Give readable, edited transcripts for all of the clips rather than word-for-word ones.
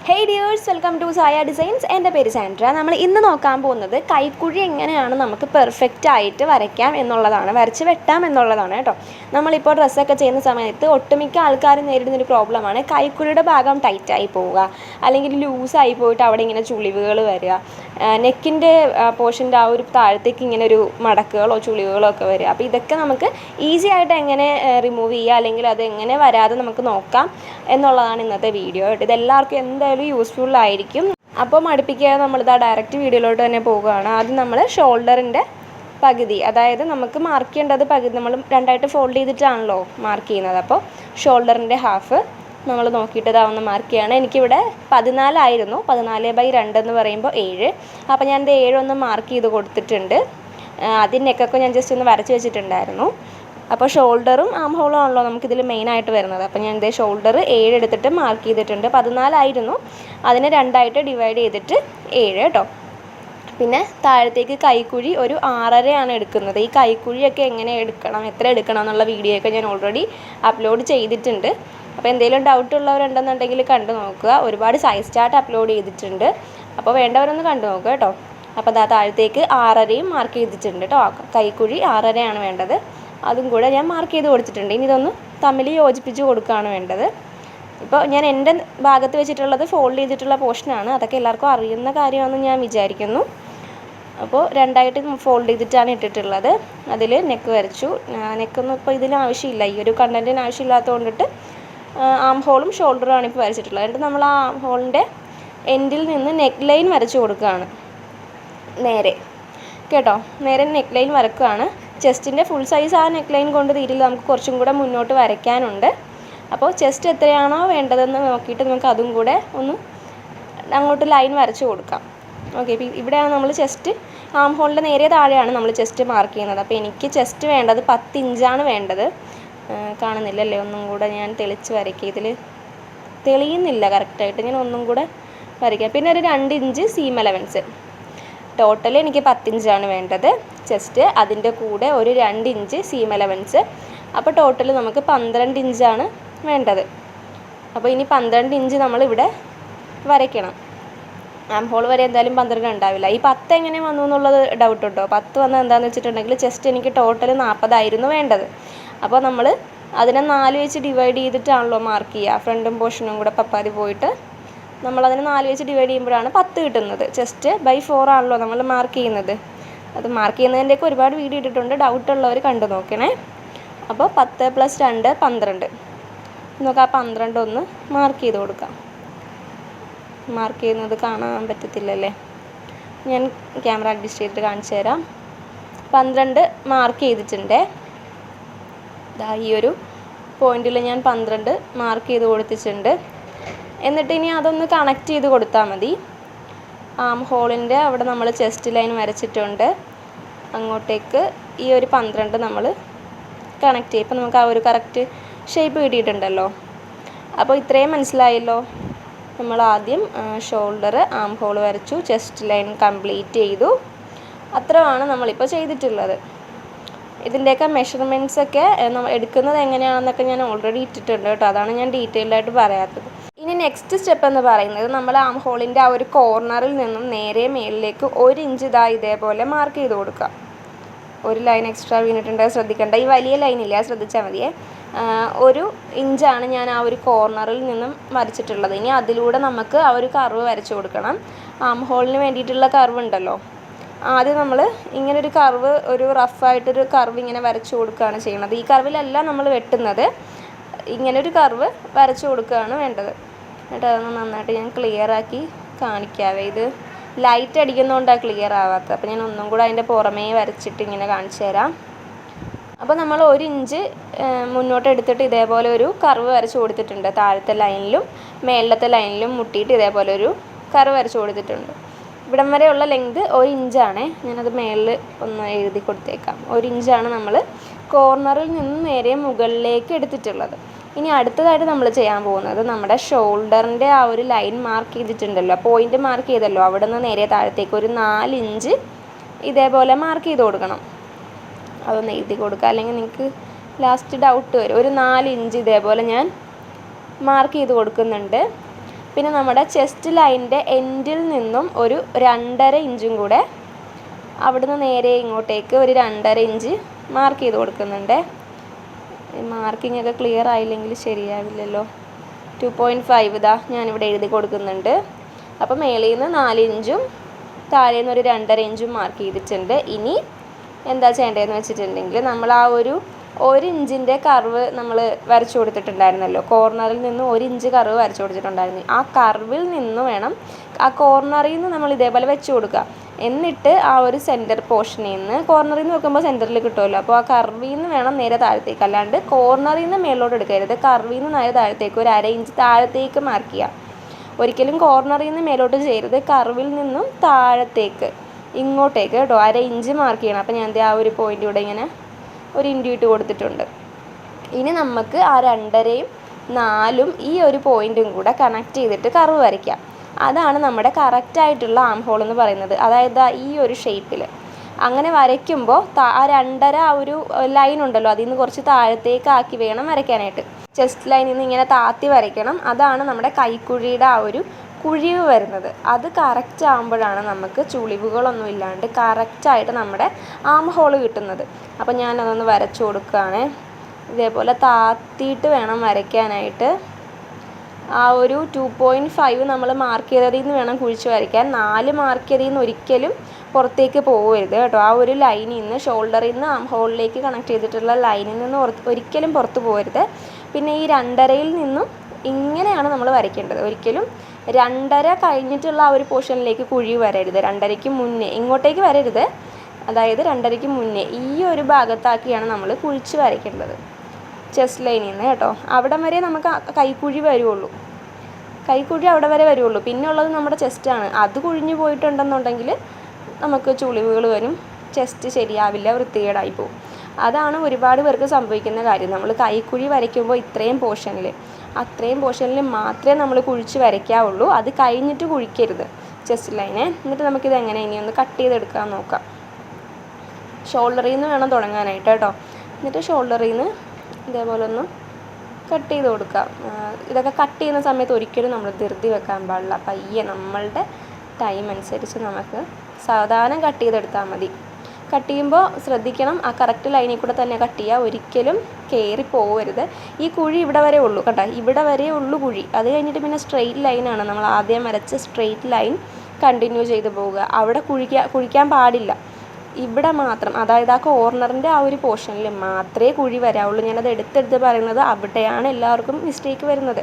Hey dears, welcome to Saya Designs. എൻ്റെ പേര് Sandra. നമ്മൾ ഇന്ന് നോക്കാൻ പോകുന്നത് കൈക്കുഴി എങ്ങനെയാണ് നമുക്ക് പെർഫെക്റ്റ് ആയിട്ട് വരയ്ക്കാം എന്നുള്ളതാണ്, വരച്ച് വെട്ടാം എന്നുള്ളതാണ് കേട്ടോ. നമ്മളിപ്പോൾ ഡ്രസ്സൊക്കെ ചെയ്യുന്ന സമയത്ത് ഒട്ടുമിക്ക ആൾക്കാരും നേരിടുന്നൊരു പ്രോബ്ലമാണ് കൈക്കുഴിയുടെ ഭാഗം ടൈറ്റായി പോവുക, അല്ലെങ്കിൽ ലൂസായി പോയിട്ട് അവിടെ ഇങ്ങനെ ചുളിവുകൾ വരിക, നെക്കിൻ്റെ പോർഷൻ്റെ ആ ഒരു താഴത്തേക്ക് ഇങ്ങനെ ഒരു മടക്കുകളോ ചുളിവുകളോ ഒക്കെ വരിക. അപ്പോൾ ഇതൊക്കെ നമുക്ക് ഈസി ആയിട്ട് എങ്ങനെ റിമൂവ് ചെയ്യുക, അല്ലെങ്കിൽ അത് എങ്ങനെ വരാതെ നമുക്ക് നോക്കാം എന്നുള്ളതാണ് ഇന്നത്തെ വീഡിയോ കേട്ടോ. ഇതെല്ലാവർക്കും എന്തായാലും യൂസ്ഫുൾ ആയിരിക്കും. അപ്പോൾ മടുപ്പിക്കാതെ നമ്മളിതാ ഡയറക്റ്റ് വീഡിയോയിലോട്ട് തന്നെ പോവുകയാണ്. ആദ്യം നമ്മൾ ഷോൾഡറിൻ്റെ പകുതി, അതായത് നമുക്ക് മാർക്ക് ചെയ്യേണ്ടത് പകുതി നമ്മൾ രണ്ടായിട്ട് ഫോൾഡ് ചെയ്തിട്ടാണല്ലോ മാർക്ക് ചെയ്യുന്നത്. അപ്പോൾ ഷോൾഡറിൻ്റെ ഹാഫ് നമ്മൾ നോക്കിയിട്ട് ഇതാവുന്ന മാർക്ക് ചെയ്യാണ്. എനിക്കിവിടെ 14 ആയിരുന്നു, 14/2 എന്ന് പറയുമ്പോൾ 7. അപ്പോൾ ഞാനിത് 7 ഒന്ന് മാർക്ക് ചെയ്ത് കൊടുത്തിട്ടുണ്ട്. ആദ്യം നെക്കൊക്കെ ഞാൻ ജസ്റ്റ് ഒന്ന് വരച്ച് വെച്ചിട്ടുണ്ടായിരുന്നു. അപ്പോൾ ഷോൾഡറും ആം ഹോളും ആണല്ലോ നമുക്കിതിൽ മെയിനായിട്ട് വരുന്നത്. അപ്പോൾ ഞാൻ ഇതേ ഷോൾഡർ 7 എടുത്തിട്ട് മാർക്ക് ചെയ്തിട്ടുണ്ട്. 14 ആയിരുന്നു, അതിനെ 2ആയിട്ട് ഡിവൈഡ് ചെയ്തിട്ട് 7 കേട്ടോ. പിന്നെ താഴത്തേക്ക് കൈക്കുഴി ഒരു 6.5 എടുക്കുന്നത്. ഈ കൈക്കുഴിയൊക്കെ എങ്ങനെ എടുക്കണം, എത്ര എടുക്കണം എന്നുള്ള വീഡിയോ ഒക്കെ ഞാൻ ഓൾറെഡി അപ്ലോഡ് ചെയ്തിട്ടുണ്ട്. അപ്പോൾ എന്തെങ്കിലും ഡൗട്ട് ഉള്ളവരുണ്ടെന്നുണ്ടെങ്കിൽ കണ്ടു നോക്കുക. ഒരുപാട് സൈസ് ചാർട്ട് അപ്ലോഡ് ചെയ്തിട്ടുണ്ട്, അപ്പോൾ വേണ്ടവരൊന്ന് കണ്ടു നോക്കുക കേട്ടോ. അപ്പോൾ അതാ താഴത്തേക്ക് 6.5 മാർക്ക് ചെയ്തിട്ടുണ്ട് കേട്ടോ. കൈക്കുഴി 6.5 വേണ്ടത്, അതും കൂടെ ഞാൻ മാർക്ക് ചെയ്ത് കൊടുത്തിട്ടുണ്ട്. ഇനി ഇതൊന്ന് തമ്മിൽ യോജിപ്പിച്ച് കൊടുക്കുകയാണ് വേണ്ടത്. ഇപ്പോൾ ഞാൻ എൻ്റെ ഭാഗത്ത് വെച്ചിട്ടുള്ളത് ഫോൾഡ് ചെയ്തിട്ടുള്ള പോർഷനാണ്, അതൊക്കെ എല്ലാവർക്കും അറിയുന്ന കാര്യമാണെന്ന് ഞാൻ വിചാരിക്കുന്നു. അപ്പോൾ 2ആയിട്ട് ഫോൾഡ് ചെയ്തിട്ടാണ് ഇട്ടിട്ടുള്ളത്. അതിൽ നെക്ക് വരച്ചു. നെക്കൊന്നും ഇപ്പോൾ ഇതിന് ആവശ്യമില്ല, ഈ ഒരു കണ്ടൻറ്റിന് ആവശ്യമില്ലാത്തത് കൊണ്ടിട്ട് ആം ഹോളും ഷോൾഡറുമാണ് ഇപ്പോൾ വരച്ചിട്ടുള്ളത്. എന്നിട്ട് നമ്മൾ ആ ആം ഹോളിൻ്റെ എൻഡിൽ നിന്ന് നെക്ക് ലൈൻ വരച്ച് കൊടുക്കുകയാണ് നേരെ കേട്ടോ. നേരെ നെക്ക് ലൈൻ വരക്കുകയാണ്. ചെസ്റ്റിൻ്റെ ഫുൾ സൈസ് ആ നെക്ക് ലൈൻ കൊണ്ട് തീരില്ല, നമുക്ക് കുറച്ചും കൂടെ മുന്നോട്ട് വരയ്ക്കാനുണ്ട്. അപ്പോൾ ചെസ്റ്റ് എത്രയാണോ വേണ്ടതെന്ന് നോക്കിയിട്ട് നമുക്ക് അതും കൂടെ ഒന്ന് അങ്ങോട്ട് ലൈൻ വരച്ച് കൊടുക്കാം. ഓക്കെ, ഇപ്പോൾ ഇവിടെയാണ് നമ്മൾ ചെസ്റ്റ് ആം ഹോളിൻ്റെ നേരെ താഴെയാണ് നമ്മൾ ചെസ്റ്റ് മാർക്ക് ചെയ്യുന്നത്. അപ്പോൾ എനിക്ക് ചെസ്റ്റ് വേണ്ടത് 10 ഇഞ്ചാണ് വേണ്ടത്. കാണുന്നില്ലല്ലേ, ഒന്നും കൂടെ ഞാൻ തെളിച്ച് വരയ്ക്കുക. ഇതിൽ തെളിയുന്നില്ല കറക്റ്റായിട്ട്, ഞാൻ ഒന്നും കൂടെ വരയ്ക്കാം. പിന്നെ ഒരു 2 ഇഞ്ച് സീം അലവൻസ്. ടോട്ടൽ എനിക്ക് 10 ഇഞ്ചാണ് വേണ്ടത് ചെസ്റ്റ്, അതിൻ്റെ കൂടെ ഒരു 2 ഇഞ്ച് സീം അലവൻസ്. അപ്പോൾ ടോട്ടൽ നമുക്ക് 12 ഇഞ്ചാണ് വേണ്ടത്. അപ്പോൾ ഇനി 12 ഇഞ്ച് നമ്മളിവിടെ വരയ്ക്കണം. ആം ഹോൾ വരെ എന്തായാലും 12 ഉണ്ടാവില്ല. ഈ 10 എങ്ങനെ വന്നു എന്നുള്ളത് ഡൗട്ട് കേട്ടോ. 10 വന്നത് എന്താണെന്ന് വെച്ചിട്ടുണ്ടെങ്കിൽ ചെസ്റ്റ് എനിക്ക് ടോട്ടൽ 40 ആയിരുന്നു വേണ്ടത്. അപ്പോൾ നമ്മൾ അതിനെ 4 വെച്ച് ഡിവൈഡ് ചെയ്തിട്ടാണല്ലോ മാർക്ക് ചെയ്യുക. ഫ്രണ്ടും പോർഷനും കൂടെ പപ്പാതി പോയിട്ട് നമ്മളതിനെ 4 വെച്ച് ഡിവൈഡ് ചെയ്യുമ്പോഴാണ് 10 കിട്ടുന്നത്. ചെസ്റ്റ് ബൈ 4 ആണല്ലോ നമ്മൾ മാർക്ക് ചെയ്യുന്നത്. അത് മാർക്ക് ചെയ്യുന്നതിൻ്റെയൊക്കെ ഒരുപാട് വീഡിയോ ഇട്ടിട്ടുണ്ട്, ഡൗട്ടുള്ളവർ കണ്ടു നോക്കണേ. അപ്പോൾ 10 + 2 12. നമുക്ക് ആ 12 ഒന്ന് മാർക്ക് ചെയ്ത് കൊടുക്കാം. മാർക്ക് ചെയ്യുന്നത് കാണാൻ പറ്റത്തില്ലല്ലേ, ഞാൻ ക്യാമറ അഡ്ജസ്റ്റ് ചെയ്തിട്ട് കാണിച്ചു തരാം. 12 മാർക്ക് ചെയ്തിട്ടുണ്ട്. ഈ ഒരു പോയിന്റിൽ ഞാൻ 12 മാർക്ക് ചെയ്ത് കൊടുത്തിട്ടുണ്ട്. എന്നിട്ട് ഇനി അതൊന്ന് കണക്ട് ചെയ്ത് കൊടുത്താൽ മതി. ആം ഹോളിൻ്റെ അവിടെ നമ്മൾ ചെസ്റ്റ് ലൈൻ വരച്ചിട്ടുണ്ട്, അങ്ങോട്ടേക്ക് ഈ ഒരു 12 നമ്മൾ കണക്ട് ചെയ്യും. ഇപ്പം നമുക്ക് ആ ഒരു കറക്റ്റ് ഷേപ്പ് കിട്ടിയിട്ടുണ്ടല്ലോ. അപ്പോൾ ഇത്രയും മനസ്സിലായല്ലോ. നമ്മൾ ആദ്യം ഷോൾഡർ ആം ഹോൾ വരച്ചു, ചെസ്റ്റ് ലൈൻ കംപ്ലീറ്റ് ചെയ്തു. അത്രയാണ് നമ്മളിപ്പോൾ ചെയ്തിട്ടുള്ളത്. ഇതിൻ്റെയൊക്കെ മെഷർമെൻറ്റ്സൊക്കെ നമ്മൾ എടുക്കുന്നത് എങ്ങനെയാണെന്നൊക്കെ ഞാൻ ഓൾറെഡി ഇട്ടിട്ടുണ്ട് കേട്ടോ, അതാണ് ഞാൻ ഡീറ്റെയിൽഡായിട്ട് പറയാത്തത്. ഇനി നെക്സ്റ്റ് സ്റ്റെപ്പ് എന്ന് പറയുന്നത് നമ്മൾ ആം ഹോളിൻ്റെ ആ ഒരു കോർണറിൽ നിന്നും നേരെ മേളിലേക്ക് 1 ഇഞ്ച് ഇതേപോലെ മാർക്ക് ചെയ്ത് കൊടുക്കുക. ഒരു ലൈൻ എക്സ്ട്രാ വീണിട്ടുണ്ട്, ശ്രദ്ധിക്കേണ്ട. ഈ വലിയ ലൈനില്ല, ശ്രദ്ധിച്ചാൽ മതിയേ. 1 ഇഞ്ചാണ് ഞാൻ ആ ഒരു കോർണറിൽ നിന്നും വരച്ചിട്ടുള്ളത്. ഇനി അതിലൂടെ നമുക്ക് ആ ഒരു കർവ് വരച്ച് കൊടുക്കണം. ആം ഹോളിന് വേണ്ടിയിട്ടുള്ള കർവ് ഉണ്ടല്ലോ, ആദ്യം നമ്മൾ ഇങ്ങനൊരു കർവ്, ഒരു റഫായിട്ടൊരു കർവ് ഇങ്ങനെ വരച്ച് കൊടുക്കുകയാണ് ചെയ്യുന്നത്. ഈ കർവിലല്ല നമ്മൾ വെട്ടുന്നത്, ഇങ്ങനൊരു കർവ് വരച്ച് കൊടുക്കുകയാണ് വേണ്ടത്. എന്നിട്ട് അതൊന്ന് നന്നായിട്ട് ഞാൻ ക്ലിയർ ആക്കി കാണിക്കാവേ. ഇത് ലൈറ്റ് അടിക്കുന്നതുകൊണ്ടാണ് ക്ലിയർ ആവാത്തത്. അപ്പോൾ ഞാൻ ഒന്നും കൂടെ അതിൻ്റെ പുറമേ വരച്ചിട്ട് ഇങ്ങനെ കാണിച്ചു തരാം. അപ്പോൾ നമ്മൾ 1 ഇഞ്ച് മുന്നോട്ട് എടുത്തിട്ട് ഇതേപോലെ ഒരു കർവ് വരച്ച് കൊടുത്തിട്ടുണ്ട്. താഴത്തെ ലൈനിലും മേളത്തെ ലൈനിലും മുട്ടിയിട്ട് ഇതേപോലെ ഒരു കർവ് വരച്ച് കൊടുത്തിട്ടുണ്ട്. ഇവിടം വരെയുള്ള ലെങ്ത് 1 ഇഞ്ചാണ്. ഞാനത് മേളിൽ ഒന്ന് എഴുതി കൊടുത്തേക്കാം. 1 ഇഞ്ചാണ് നമ്മൾ കോർണറിൽ നിന്ന് നേരെ മുകളിലേക്ക് എടുത്തിട്ടുള്ളത്. ഇനി അടുത്തതായിട്ട് നമ്മൾ ചെയ്യാൻ പോകുന്നത് നമ്മുടെ ഷോൾഡറിൻ്റെ ആ ഒരു ലൈൻ മാർക്ക് ചെയ്തിട്ടുണ്ടല്ലോ, പോയിൻ്റ് മാർക്ക് ചെയ്തല്ലോ, അവിടെ നിന്ന് നേരെ താഴത്തേക്ക് ഒരു 4 ഇഞ്ച് ഇതേപോലെ മാർക്ക് ചെയ്ത് കൊടുക്കണം. അതൊന്ന് എഴുതി കൊടുക്കുക, അല്ലെങ്കിൽ നിങ്ങൾക്ക് ലാസ്റ്റ് ഡൗട്ട് വരും. ഒരു 4 ഇഞ്ച് ഇതേപോലെ ഞാൻ മാർക്ക് ചെയ്ത് കൊടുക്കുന്നുണ്ട്. പിന്നെ നമ്മുടെ ചെസ്റ്റ് ലൈനിൻ്റെ എൻഡിൽ നിന്നും ഒരു 2.5 ഇഞ്ചും കൂടെ അവിടുന്ന് നേരെ ഇങ്ങോട്ടേക്ക് ഒരു 2.5 ഇഞ്ച് മാർക്ക് ചെയ്ത് കൊടുക്കുന്നുണ്ട്. മാർക്കിംഗ് ഒക്കെ ക്ലിയർ ആയില്ലെങ്കിൽ ശരിയാവില്ലല്ലോ. 2.5 ഇതാ ഞാനിവിടെ എഴുതി കൊടുക്കുന്നുണ്ട്. അപ്പോൾ മേളിൽ നിന്ന് 4 ഇഞ്ചും താഴെ നിന്ന് ഒരു 2.5 ഇഞ്ചും മാർക്ക് ചെയ്തിട്ടുണ്ട്. ഇനി എന്താ ചെയ്യേണ്ടതെന്ന് വെച്ചിട്ടുണ്ടെങ്കിൽ നമ്മൾ ആ ഒരു 1 ഇഞ്ചിൻ്റെ കർവ് നമ്മൾ വരച്ചു കൊടുത്തിട്ടുണ്ടായിരുന്നല്ലോ. കോർണറിൽ നിന്ന് 1 ഇഞ്ച് കർവ് വരച്ചു കൊടുത്തിട്ടുണ്ടായിരുന്നു. ആ കർവിൽ നിന്ന് വേണം ആ കോർണറിൽ നിന്ന് നമ്മൾ ഇതേപോലെ വെച്ച് കൊടുക്കുക. എന്നിട്ട് ആ ഒരു സെൻറ്റർ പോർഷനിൽ നിന്ന് കോർണറിൽ നിന്ന് വെക്കുമ്പോൾ സെൻറ്ററിൽ കിട്ടുമല്ലോ. അപ്പോൾ ആ കർവിൽ നിന്ന് വേണം നേരെ താഴത്തേക്ക്, അല്ലാണ്ട് കോർണറിൽ നിന്ന് മേലോട്ട് എടുക്കരുത്. കർവിൽ നിന്ന് നേരെ താഴത്തേക്ക് ഒരു 1/2 ഇഞ്ച് താഴത്തേക്ക് മാർക്ക് ചെയ്യുക. ഒരിക്കലും കോർണറിൽ നിന്ന് മേലോട്ട് ചെയ്യരുത്, കർവിൽ നിന്നും താഴത്തേക്ക് ഇങ്ങോട്ടേക്ക് കേട്ടോ 1/2 ഇഞ്ച് മാർക്ക് ചെയ്യണം. അപ്പോൾ ഞാൻ ആ ഒരു പോയിൻ്റ് ഇവിടെ ഇങ്ങനെ ഒരു ഇൻഡ്യൂട്ട് കൊടുത്തിട്ടുണ്ട്. ഇനി നമുക്ക് ആ 2.5യും 4ഉം ഈ ഒരു പോയിൻറ്റും കൂടെ കണക്ട് ചെയ്തിട്ട് കർവ് വരയ്ക്കാം. അതാണ് നമ്മുടെ കറക്റ്റായിട്ടുള്ള ആം ഹോൾ എന്ന് പറയുന്നത്. അതായത് ഈ ഒരു ഷേപ്പിൽ അങ്ങനെ വരയ്ക്കുമ്പോൾ ആ 2.5 ആ ഒരു ലൈൻ ഉണ്ടല്ലോ, അതിൽ നിന്ന് കുറച്ച് താഴത്തേക്ക് ആക്കി വേണം വരയ്ക്കാനായിട്ട്. ചെസ്റ്റ് ലൈനിൽ നിന്ന് ഇങ്ങനെ താത്തി വരയ്ക്കണം. അതാണ് നമ്മുടെ കൈക്കുഴിയുടെ ആ ഒരു കുഴിവ് വരുന്നത്. അത് കറക്റ്റ് ആകുമ്പോഴാണ് നമുക്ക് ചുളിവുകളൊന്നും ഇല്ലാണ്ട് കറക്റ്റായിട്ട് നമ്മുടെ ആം ഹോൾ കിട്ടുന്നത്. അപ്പോൾ ഞാനതൊന്ന് വരച്ചു കൊടുക്കുകയാണ്. ഇതേപോലെ താത്തിയിട്ട് വേണം വരയ്ക്കാനായിട്ട്. ആ ഒരു 2.5 നമ്മൾ മാർക്ക് ചെയ്തതിൽ നിന്ന് വേണം കുഴിച്ച് വരയ്ക്കാൻ. 4 മാർക്ക് ചെയ്തതിൽ നിന്ന് ഒരിക്കലും പുറത്തേക്ക് പോകരുത് കേട്ടോ. ആ ഒരു ലൈനിൽ നിന്ന് ഷോൾഡറിൽ നിന്ന് ആം ഹോളിലേക്ക് കണക്ട് ചെയ്തിട്ടുള്ള ലൈനിൽ നിന്ന് ഒരിക്കലും പുറത്ത് പോകരുത്. പിന്നെ ഈ 2.5യിൽ നിന്നും ഇങ്ങനെയാണ് നമ്മൾ വരയ്ക്കേണ്ടത്. ഒരിക്കലും 2.5 കഴിഞ്ഞിട്ടുള്ള ആ ഒരു പോർഷനിലേക്ക് കുഴി വരരുത്. 2.5ക്ക് മുന്നേ ഇങ്ങോട്ടേക്ക് വരരുത്. അതായത് 2.5ക്ക് മുന്നേ ഈ ഒരു ഭാഗത്താക്കിയാണ് നമ്മൾ കുഴിച്ച് വരയ്ക്കേണ്ടത്. ചെസ്റ്റ് ലൈനിൽ നിന്ന് കേട്ടോ. അവിടം വരെ നമുക്ക് കൈക്കുഴി വരുള്ളൂ. കൈക്കുഴി അവിടെ വരെ വരുള്ളൂ. പിന്നെ ഉള്ളത് നമ്മുടെ ചെസ്റ്റാണ്. അത് കുഴിഞ്ഞു പോയിട്ടുണ്ടെന്നുണ്ടെങ്കിൽ നമുക്ക് ചുളിവുകൾ വരും, ചെസ്റ്റ് ശരിയാവില്ല, വൃത്തികേടായി പോകും. അതാണ് ഒരുപാട് പേർക്ക് സംഭവിക്കുന്ന കാര്യം. നമ്മൾ കൈക്കുഴി വരയ്ക്കുമ്പോൾ അത്രയും പോർഷനിൽ മാത്രമേ നമ്മൾ കുഴിച്ച് വരയ്ക്കാവുള്ളൂ. അത് കഴിഞ്ഞിട്ട് കുഴിക്കരുത് ചെസ്റ്റ് ലൈനെ. എന്നിട്ട് നമുക്കിത് എങ്ങനെ ഇനിയൊന്ന് കട്ട് ചെയ്തെടുക്കാൻ നോക്കാം. ഷോൾഡറിൽ നിന്ന് വേണം തുടങ്ങാനായിട്ട് കേട്ടോ. എന്നിട്ട് ഷോൾഡറിൽ നിന്ന് ഇതേപോലെ ഒന്ന് കട്ട് ചെയ്ത് കൊടുക്കാം. ഇതൊക്കെ കട്ട് ചെയ്യുന്ന സമയത്ത് ഒരിക്കലും നമ്മൾ ധൃതി വെക്കാൻ പാടില്ല. പയ്യെ നമ്മളുടെ ടൈം അനുസരിച്ച് നമുക്ക് സാവധാനം കട്ട് ചെയ്തെടുത്താൽ മതി. കട്ട് ചെയ്യുമ്പോൾ ശ്രദ്ധിക്കണം, ആ കറക്റ്റ് ലൈനിൽ കൂടെ തന്നെ കട്ട് ചെയ്യുക. ഒരിക്കലും കയറി പോകരുത്. ഈ കുഴി ഇവിടെ വരെ ഉള്ളൂ കേട്ടോ, ഇവിടെ വരെ ഉള്ളൂ കുഴി. അത് കഴിഞ്ഞിട്ട് പിന്നെ സ്ട്രെയിറ്റ് ലൈനാണ്. നമ്മൾ ആദ്യം വരച്ച സ്ട്രെയിറ്റ് ലൈൻ കണ്ടിന്യൂ ചെയ്ത് പോവുക. അവിടെ കുഴിക്കാൻ പാടില്ല. ഇവിടെ മാത്രം, അതായത് ആ കോർണറിൻ്റെ ആ ഒരു പോർഷനിൽ മാത്രമേ കുഴി വരാവുള്ളൂ. ഞാനത് എടുത്തെടുത്ത് പറയുന്നത് അവിടെയാണ് എല്ലാവർക്കും മിസ്റ്റേക്ക് വരുന്നത്.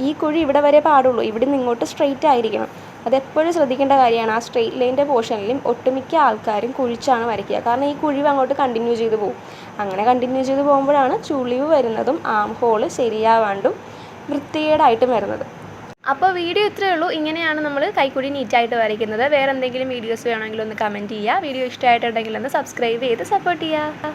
ഈ കുഴി ഇവിടെ വരെ പാടുള്ളൂ. ഇവിടെ നിന്ന് ഇങ്ങോട്ട് സ്ട്രെയിറ്റ് ആയിരിക്കണം. അതെപ്പോഴും ശ്രദ്ധിക്കേണ്ട കാര്യമാണ്. ആ സ്ട്രെയിറ്റ് ലൈനിൻ്റെ പോർഷനിലും ഒട്ടുമിക്ക ആൾക്കാരും കുഴിച്ചാണ് വരയ്ക്കുക. കാരണം ഈ കുഴിവ് അങ്ങോട്ട് കണ്ടിന്യൂ ചെയ്ത് പോകും. അങ്ങനെ കണ്ടിന്യൂ ചെയ്ത് പോകുമ്പോഴാണ് ചുളിവ് വരുന്നതും ആം ഹോള് ശരിയാവാണ്ടും വൃത്തികേടായിട്ടും വരുന്നത്. അപ്പോൾ വീഡിയോ ഇത്രയേ ഉള്ളൂ. ഇങ്ങനെയാണ് നമ്മൾ കൈക്കുഴി നീറ്റായിട്ട് വരയ്ക്കുന്നത്. വേറെ എന്തെങ്കിലും വീഡിയോസ് വേണമെങ്കിൽ ഒന്ന് കമൻറ്റ് ചെയ്യുക. വീഡിയോ ഇഷ്ടമായിട്ടുണ്ടെങ്കിൽ ഒന്ന് സബ്സ്ക്രൈബ് ചെയ്ത് സപ്പോർട്ട് ചെയ്യുക.